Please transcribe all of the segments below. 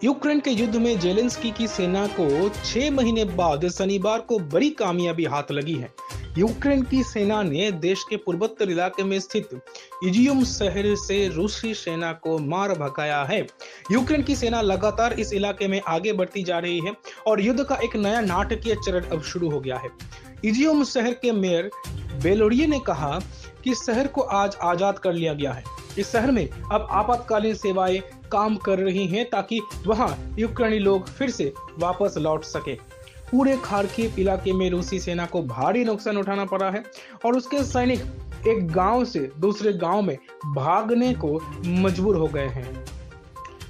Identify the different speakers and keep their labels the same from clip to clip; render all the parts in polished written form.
Speaker 1: Ukraine के युद्ध में जेलेंस्की की सेना को 6 महीने बाद शनिवार को बड़ी कामयाबी हाथ लगी है। यूक्रेन की सेना ने देश के पूर्वोत्तर इलाके में स्थित इजियम शहर से रूसी सेना को मार भगाया है। यूक्रेन की सेना लगातार इस इलाके में आगे बढ़ती जा रही है और युद्ध का एक नया नाटकीय चरण अब शुरू हो गया है। इजियम शहर के मेयर बेलोडिये ने कहा कि शहर को आज आजाद कर लिया गया है। इस शहर में अब आपातकालीन सेवाएं काम कर रही हैं ताकि वहां यूक्रेनी लोग फिर से वापस लौट सके। पूरे खार्किव इलाके में रूसी सेना को भारी नुकसान उठाना पड़ा है और उसके सैनिक एक गांव से दूसरे गांव में भागने को मजबूर हो गए हैं।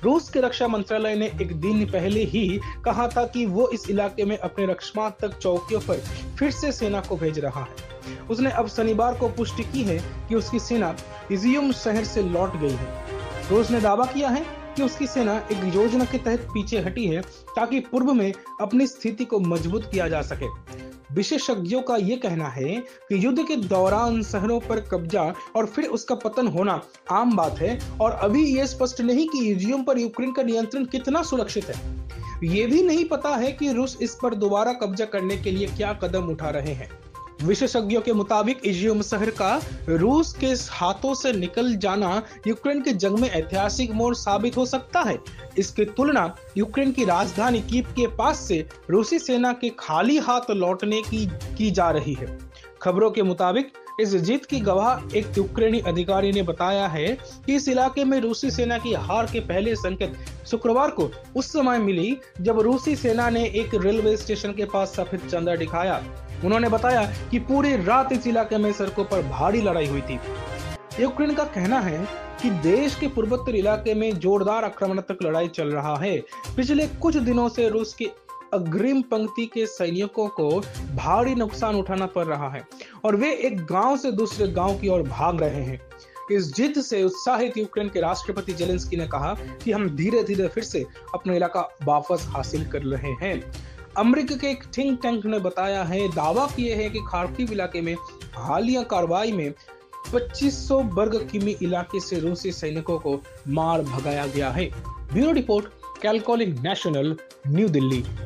Speaker 1: रूस के रक्षा मंत्रालय ने एक दिन पहले ही कहा था कि वो इस इलाके में अपने रक्षात्मक चौकियों पर फिर से सेना को भेज रहा है। उसने अब शनिवार को पुष्टि की है कि उसकी सेना इजियम शहर से लौट गई है। रूस ने दावा किया है कि उसकी सेना एक योजना के तहत पीछे हटी है ताकि पूर्व में अपनी स्थिति को मजबूत किया जा सके। विशेषज्ञों का यह कहना है कि युद्ध के दौरान शहरों पर कब्जा और फिर उसका पतन होना आम बात है और अभी यह स्पष्ट नहीं कि इजियम पर यूक्रेन का नियंत्रण कितना सुरक्षित है। ये भी नहीं पता है कि रूस इस पर दोबारा कब्जा करने के लिए क्या कदम उठा रहे हैं। विशेषज्ञों के मुताबिक इजियम शहर का रूस के हाथों से निकल जाना यूक्रेन के जंग में ऐतिहासिक मोड़ साबित हो सकता है। इसकी तुलना यूक्रेन की राजधानी कीव के पास से रूसी सेना के खाली हाथ लौटने की जा रही है। खबरों के मुताबिक इस जीत की गवाह एक यूक्रेनी अधिकारी ने बताया है कि इस इलाके में रूसी सेना की हार के पहले संकेत शुक्रवार को उस समय मिली जब रूसी सेना ने एक रेलवे स्टेशन के पास सफेद चंदा दिखाया। उन्होंने बताया कि पूरी रात इस इलाके में सड़कों पर भारी लड़ाई हुई थी। यूक्रेन का कहना है कि देश के पूर्वोत्तर इलाके में जोरदार आक्रमणात्मक लड़ाई चल रहा है। पिछले कुछ दिनों से रूस के अग्रिम पंक्ति के सैनिकों को भारी नुकसान उठाना पड़ रहा है और वे एक गांव से दूसरे गांव की ओर भाग रहे हैं। इस जीत से उत्साहित यूक्रेन के राष्ट्रपति जेलेंस्की ने कहा कि हम धीरे धीरे फिर से अपना इलाका वापस हासिल कर रहे हैं। अमेरिका के एक थिंक टैंक ने बताया है, दावा किए है कि खार्किव इलाके में हालिया कार्रवाई में 2500 वर्ग किमी इलाके से रूसी सैनिकों को मार भगाया गया है। ब्यूरो रिपोर्ट, कैलकॉलिंग नेशनल, न्यू दिल्ली।